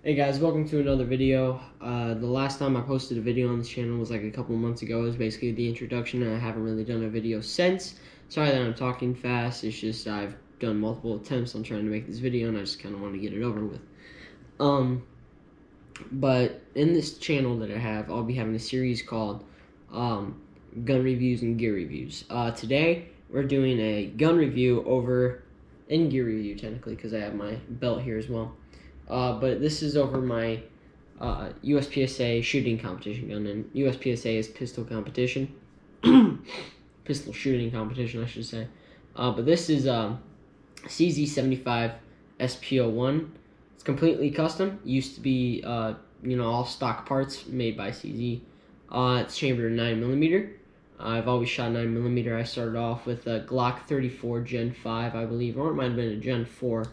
Hey guys, welcome to another video. The last time I posted a video on this channel was like a couple months ago. It was basically the introduction, and I haven't really done a video since. Sorry that I'm talking fast. It's just I've done multiple attempts on trying to make this video, and I just kind of want to get it over with. But in this channel that I have, I'll be having a series called gun reviews and gear reviews. Today we're doing a gun review and gear review technically, because I have my belt here as well. But this is over my USPSA shooting competition gun, and USPSA is pistol competition, pistol shooting competition, I should say. But this is CZ75 SP01. It's completely custom. Used to be all stock parts made by CZ. It's chambered in 9mm. I've always shot 9mm. I started off with a Glock 34 Gen 5, I believe, or it might have been a Gen 4.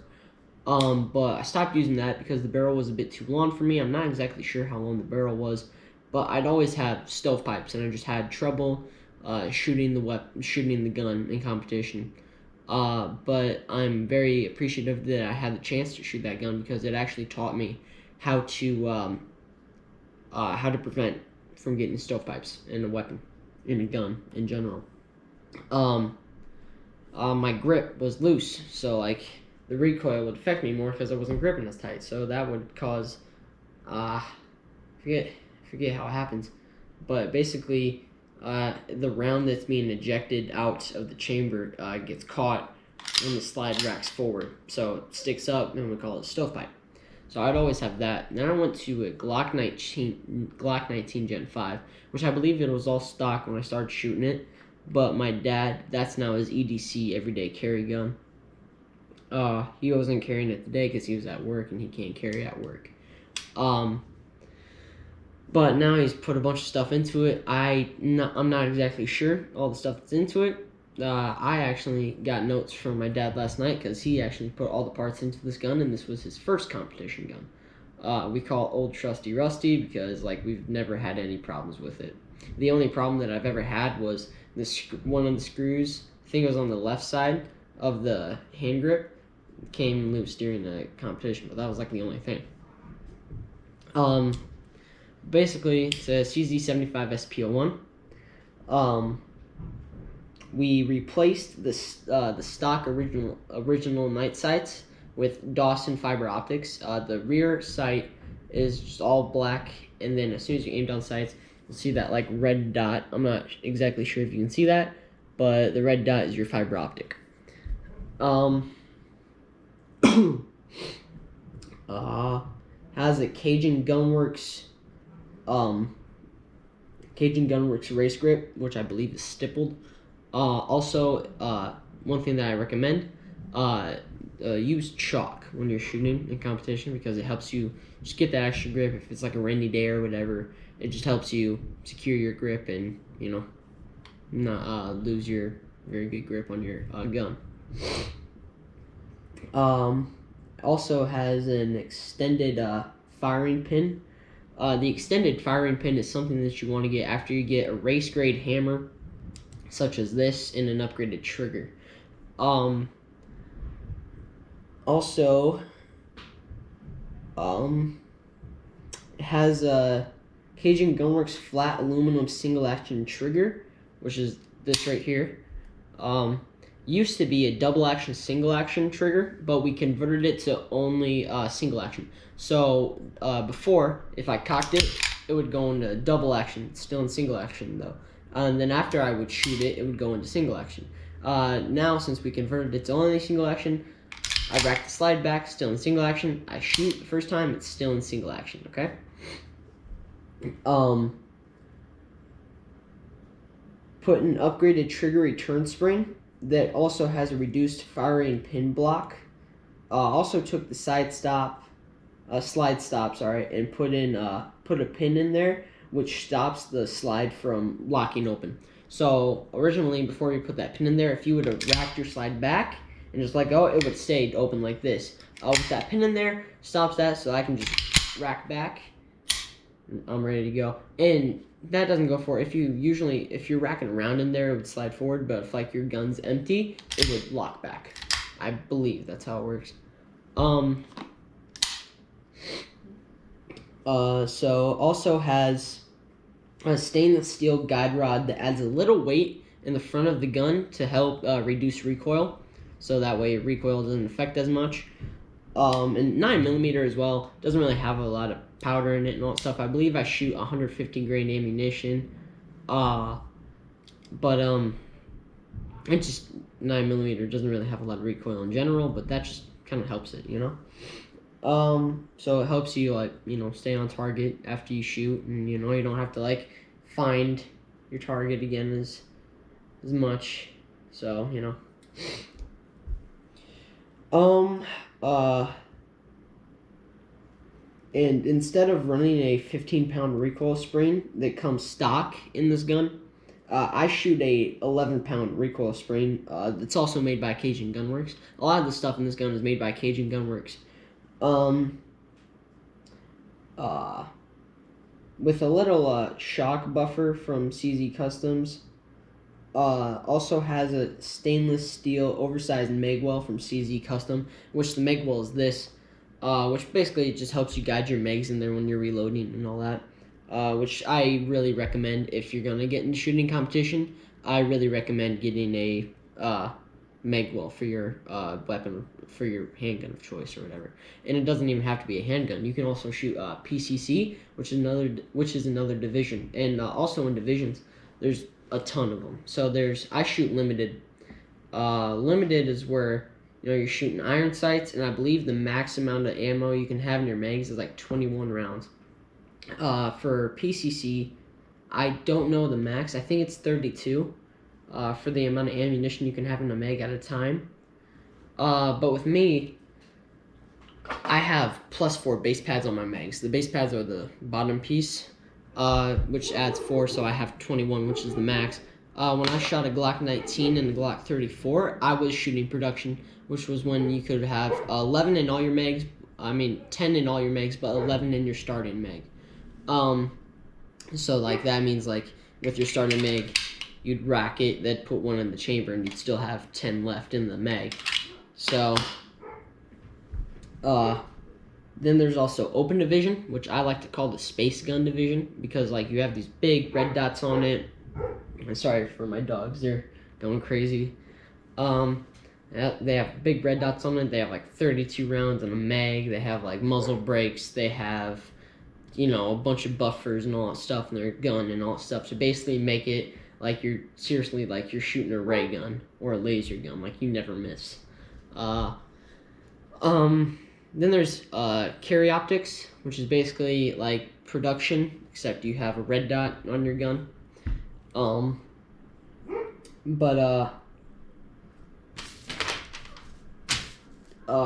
But I stopped using that because the barrel was a bit too long for me. I'm not exactly sure how long the barrel was, but I'd always have stovepipes, and I just had trouble shooting the gun in competition. But I'm very appreciative that I had the chance to shoot that gun, because it actually taught me how to prevent from getting stovepipes in a weapon, in a gun in general. My grip was loose, so like the recoil would affect me more because I wasn't gripping as tight. So that would cause, forget how it happens, but basically, the round that's being ejected out of the chamber gets caught when the slide racks forward, so it sticks up, and we call it a stovepipe. So I'd always have that. Then I went to a Glock 19 Gen 5, which I believe it was all stock when I started shooting it. But my dad, that's now his EDC everyday carry gun. He wasn't carrying it today because he was at work, and he can't carry at work. But now he's put a bunch of stuff into it. I'm not exactly sure all the stuff that's into it. I actually got notes from my dad last night, because he actually put all the parts into this gun, and this was his first competition gun. We call it Old Trusty Rusty because we've never had any problems with it. The only problem that I've ever had was one of the screws, I think it was on the left side of the hand grip, came loose during the competition, but that was the only thing. Basically, it's a CZ75 SP01. We replaced the stock original night sights with Dawson fiber optics. The rear sight is just all black, and then as soon as you aim down sights, you'll see that red dot. I'm not exactly sure if you can see that, but the red dot is your fiber optic. Has a Cajun Gunworks race grip, which I believe is stippled. Also, one thing that I recommend, use chalk when you're shooting in competition, because it helps you just get that extra grip. If it's a rainy day or whatever, it just helps you secure your grip and, not lose your very good grip on your gun. Also has an extended firing pin. The extended firing pin is something that you want to get after you get a race grade hammer, such as this, and an upgraded trigger. Also, it has a Cajun Gunworks flat aluminum single action trigger, which is this right here. Used to be a double action single action trigger, but we converted it to only single action. So before, if I cocked it, it would go into double action. It's still in single action though. And then after I would shoot it, it would go into single action. Now, since we converted it to only single action, I rack the slide back, still in single action. I shoot the first time, it's still in single action, okay? Put an upgraded trigger return spring that also has a reduced firing pin block. Also took the slide stop, and put a pin in there which stops the slide from locking open. So originally, before you put that pin in there, if you would have racked your slide back and just let go, it would stay open like this. With that pin in there, stops that, so I can just rack back. I'm ready to go. And that doesn't go for if you're racking around in there, it would slide forward, but if your gun's empty, it would lock back. I believe that's how it works. So also has a stainless steel guide rod that adds a little weight in the front of the gun to help reduce recoil, so that way recoil doesn't affect as much. And 9mm as well doesn't really have a lot of powder in it and all that stuff. I believe I shoot 150 grain ammunition, but it's just 9mm doesn't really have a lot of recoil in general, but that just kind of helps it, you know. So it helps you, like, you know, stay on target after you shoot, and you know you don't have to like find your target again as much. So you know. And instead of running a 15-pound recoil spring that comes stock in this gun, I shoot a 11-pound recoil spring. It's also made by Cajun Gunworks. A lot of the stuff in this gun is made by Cajun Gunworks. With a little shock buffer from CZ Customs. Also has a stainless steel oversized Magwell from CZ Custom, which the Magwell is this, which basically just helps you guide your mags in there when you're reloading and all that. Which I really recommend if you're gonna get into shooting competition. I really recommend getting a Magwell for your weapon, for your handgun of choice or whatever. And it doesn't even have to be a handgun. You can also shoot PCC, which is another division, and also in divisions, there's a ton of them. So I shoot limited. Limited is where, you know, you're shooting iron sights, and I believe the max amount of ammo you can have in your mags is like 21 rounds. For PCC, I don't know the max. I think it's 32. For the amount of ammunition you can have in a mag at a time. But with me, I have +4 base pads on my mags. The base pads are the bottom piece, which adds 4, so I have 21, which is the max. When I shot a Glock 19 and a Glock 34, I was shooting production, which was when you could have 11 in all your mags. I mean, 10 in all your mags, but 11 in your starting mag. So like that means like with your starting mag, you'd rack it, then put one in the chamber, and you'd still have 10 left in the mag. So, then there's also open division, which I like to call the space gun division, because like you have these big red dots on it. I'm sorry for my dogs, they're going crazy. They have big red dots on it. They have like 32 rounds in a mag. They have like muzzle brakes. They have, you know, a bunch of buffers and all that stuff in their gun and all that stuff to basically make it like you're seriously like you're shooting a ray gun or a laser gun, like you never miss. Then there's carry optics, which is basically like production, except you have a red dot on your gun.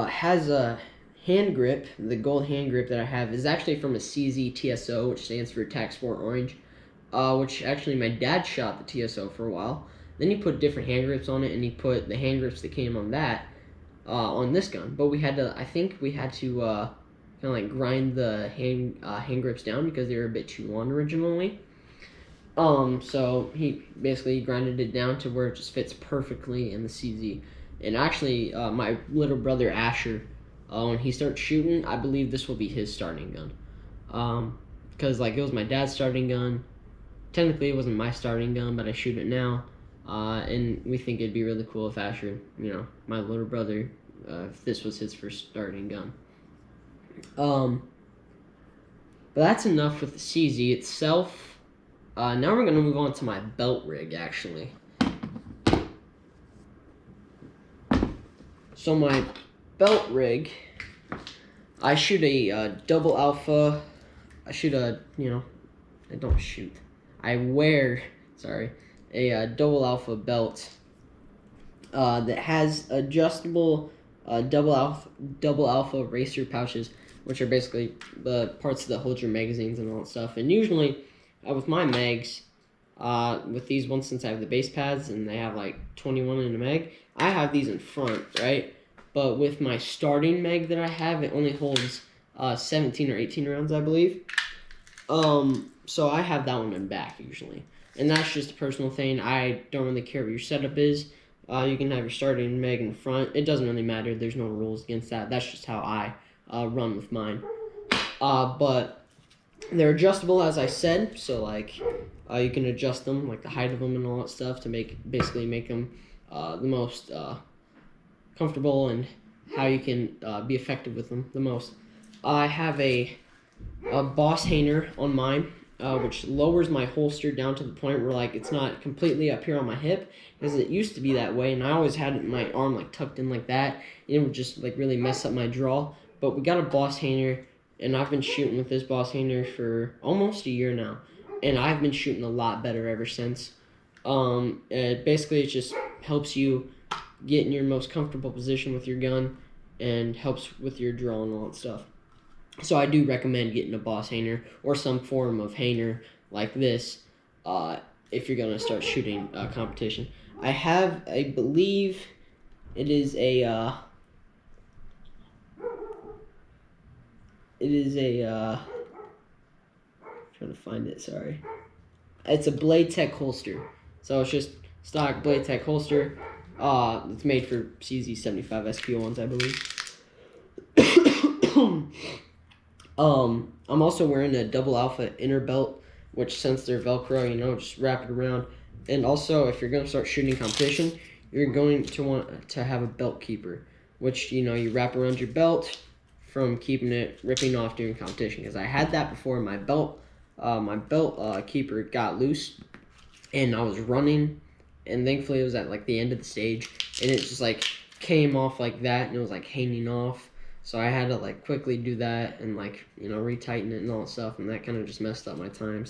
Has a hand grip. The gold hand grip that I have is actually from a CZ TSO, which stands for Tac Sport Orange. Which actually my dad shot the TSO for a while. Then he put different hand grips on it, and he put the hand grips that came on that on this gun. But I think we had to kind of like grind the hand grips down because they were a bit too long originally. So he basically grinded it down to where it just fits perfectly in the CZ. And actually, my little brother Asher, when he starts shooting, I believe this will be his starting gun. Because like it was my dad's starting gun. Technically, it wasn't my starting gun, but I shoot it now. And we think it'd be really cool if Asher, you know, my little brother, if this was his first starting gun. But that's enough with the CZ itself. Now we're going to move on to my belt rig, actually. So my belt rig, I shoot a double alpha. I wear a double alpha belt that has adjustable double alpha racer pouches, which are basically the parts that hold your magazines and all that stuff. And usually, with my mags, with these ones, since I have the base pads and they have like 21 in a mag, I have these in front, right? But with my starting mag that I have, it only holds 17 or 18 rounds, I believe. So I have that one in back usually. And that's just a personal thing. I don't really care what your setup is. You can have your starting mag in front. It doesn't really matter. There's no rules against that. That's just how I run with mine. But They're adjustable, as I said, so like you can adjust them, like the height of them and all that stuff, to basically make them the most comfortable and how you can be effective with them the most. I have a Boss hanger on mine, which lowers my holster down to the point where like it's not completely up here on my hip, because it used to be that way, and I always had my arm like tucked in like that, and it would just like really mess up my draw. But we got a Boss hanger, and I've been shooting with this Boss hanger for almost a year now, and I've been shooting a lot better ever since. Basically, it just helps you get in your most comfortable position with your gun, and helps with your draw and all that stuff. So I do recommend getting a Boss hanger or some form of hanger like this if you're gonna start shooting competition. I believe it is a trying to find it. Sorry, it's a Blade Tech holster. So it's just stock Blade Tech holster. It's made for CZ75 SP1s, I believe. I'm also wearing a Double Alpha inner belt, which since they're Velcro, just wrap it around. And also, if you're going to start shooting competition, you're going to want to have a belt keeper, which, you wrap around your belt from keeping it ripping off during competition. Because I had that before. My belt keeper got loose, and I was running, and thankfully it was at like the end of the stage, and it just like came off like that, and it was like hanging off. So I had to like quickly do that and like retighten it and all that stuff, and that kind of just messed up my time. So